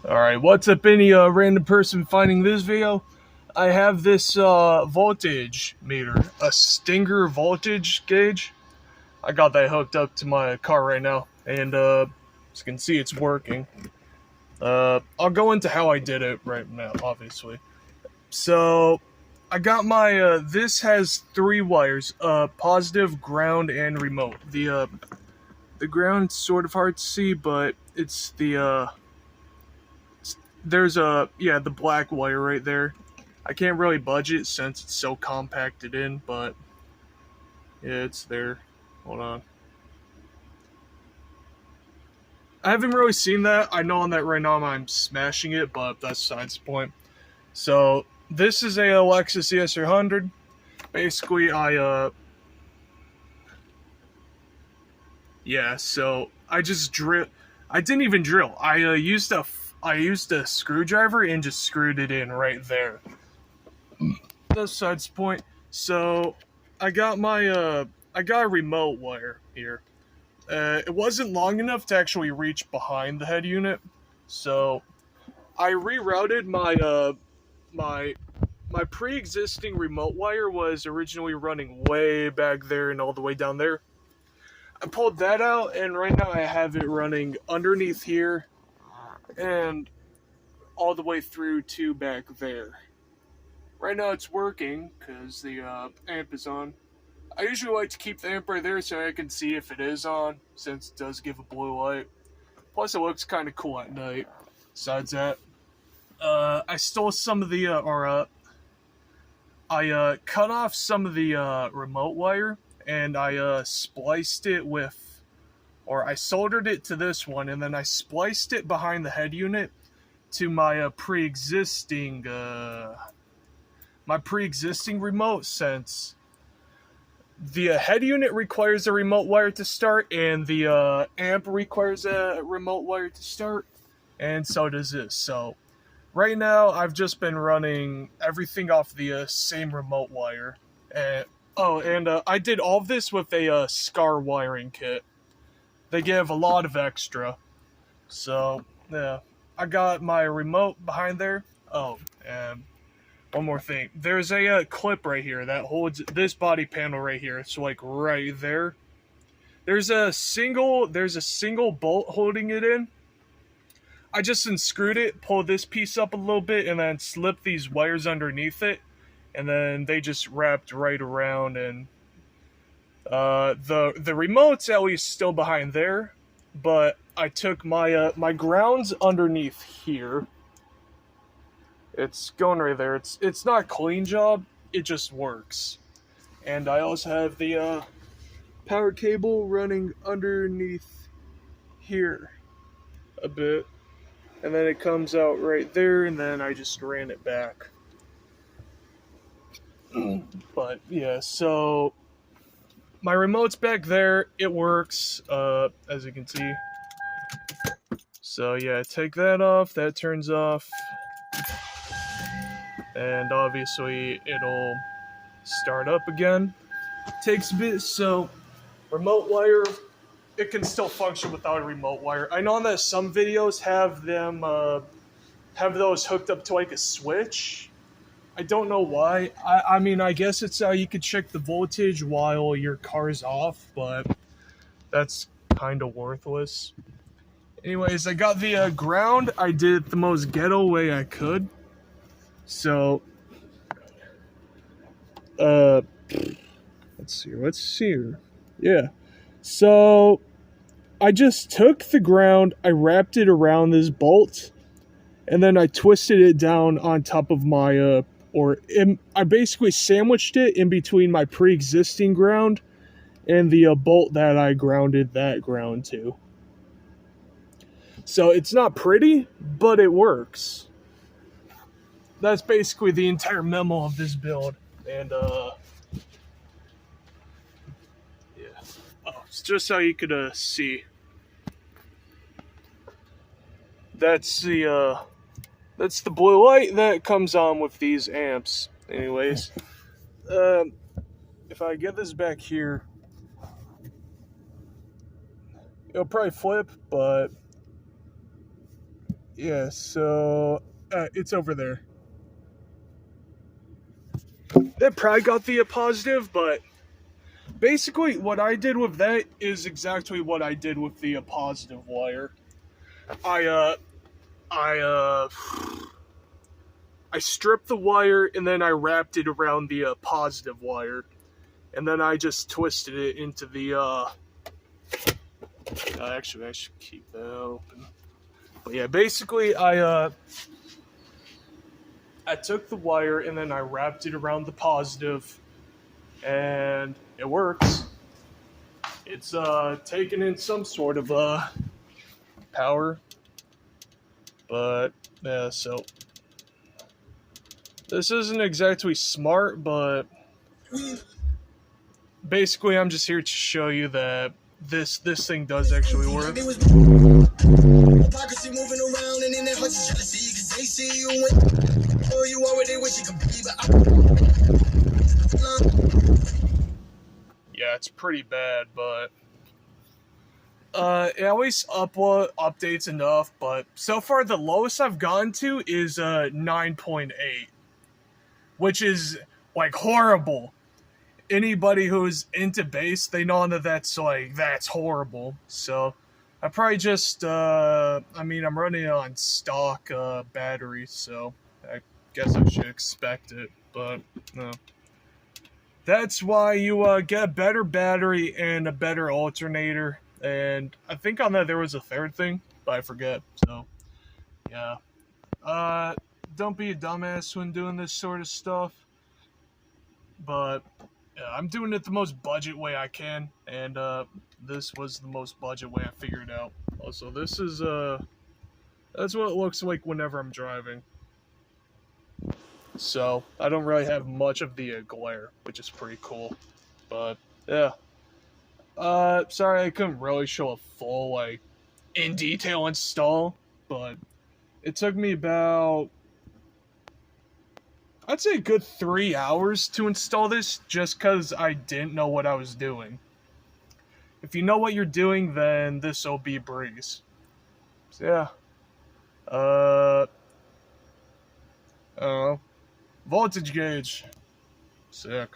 Alright, what's up any random person finding this video? I have this voltage meter, a Stinger voltage gauge. I got that hooked up to my car right now, and as you can see it's working. I'll go into how I did it right now, obviously. So, I got my, this has 3 wires, positive, ground, and remote. The ground's sort of hard to see, but it's there's the black wire right there. I can't really budge it since it's so compacted in, but yeah, it's there. Hold on. I haven't really seen that. I know on that right now I'm smashing it, but that's besides the point. So this is a Lexus ES300. Basically, so I just drill. I didn't even drill. I used a screwdriver and just screwed it in right there. That's besides the point. So I got a remote wire here. It wasn't long enough to actually reach behind the head unit, so I rerouted my pre-existing remote wire was originally running way back there and all the way down there. I pulled that out, and right now I have it running underneath here and all the way through to back there. Right now it's working because the amp is on. I usually like to keep the amp right there so I can see if it is on, since it does give a blue light. Plus, it looks kind of cool at night. Besides that, I stole some of the, I cut off some of the remote wire, and I spliced it with, or I soldered it to this one, and then I spliced it behind the head unit to my pre-existing remote, since the head unit requires a remote wire to start, and the amp requires a remote wire to start, and so does this. So right now I've just been running everything off the same remote wire. And I did all of this with a SCAR wiring kit. They give a lot of extra. So yeah, I got my remote behind there. Oh, and one more thing. There's a clip right here that holds this body panel right here. It's like right there. There's a single bolt holding it in. I just unscrewed it, pulled this piece up a little bit, and then slipped these wires underneath it, and then they just wrapped right around. And the remote's at least still behind there, but I took my my grounds underneath here. It's going right there. It's not a clean job. It just works. And I also have the power cable running underneath here a bit. And then it comes out right there, and then I just ran it back. But yeah, so my remote's back there. It works, as you can see. So yeah, take that off. That turns off. And obviously it'll start up again. Takes a bit, so remote wire, it can still function without a remote wire. I know that some videos have them have those hooked up to like a switch. I don't know why. I mean, I guess it's how you could check the voltage while your car's off, but that's kind of worthless. Anyways, I got the ground. I did it the most ghetto way I could. So, let's see here. Yeah. So, I just took the ground, I wrapped it around this bolt, and then I twisted it down on top of my, I basically sandwiched it in between my pre-existing ground and the bolt that I grounded that ground to. So, it's not pretty, but it works. That's basically the entire memo of this build. And, yeah. Oh, it's just how you could, see. That's the blue light that comes on with these amps. Anyways, if I get this back here, it'll probably flip, but Yeah, so it's over there. That probably got the positive, but basically what I did with that is exactly what I did with the positive wire. I uh I uh I stripped the wire and then I wrapped it around the positive wire, and then I just twisted it into the actually I should keep that open. But yeah, basically I took the wire and then I wrapped it around the positive, and it works. It's taking in some sort of power, but yeah, so this isn't exactly smart, but basically I'm just here to show you that this thing does actually work. Hypocrisy moving around and in their hearts jealousy, cause they see you when you are what they wish you could be, yeah, it's pretty bad, but it always updates enough, but so far the lowest I've gone to is 9.8, which is like horrible. Anybody who's into bass, they know that that's horrible. So I probably just I'm running on stock batteries, so I guess I should expect it, but no. That's why you get a better battery and a better alternator. And I think on that there was a third thing, but I forget. So, yeah. Uh, don't be a dumbass when doing this sort of stuff. But yeah, I'm doing it the most budget way I can, and this was the most budget way I figured out. Also, this is that's what it looks like whenever I'm driving. So I don't really have much of the glare, which is pretty cool. But yeah. Sorry I couldn't really show a full, like, in detail install, but it took me about, I'd say a good 3 hours to install this just because I didn't know what I was doing. If you know what you're doing, then this'll be a breeze. So yeah. I don't know. Voltage gauge. Sick.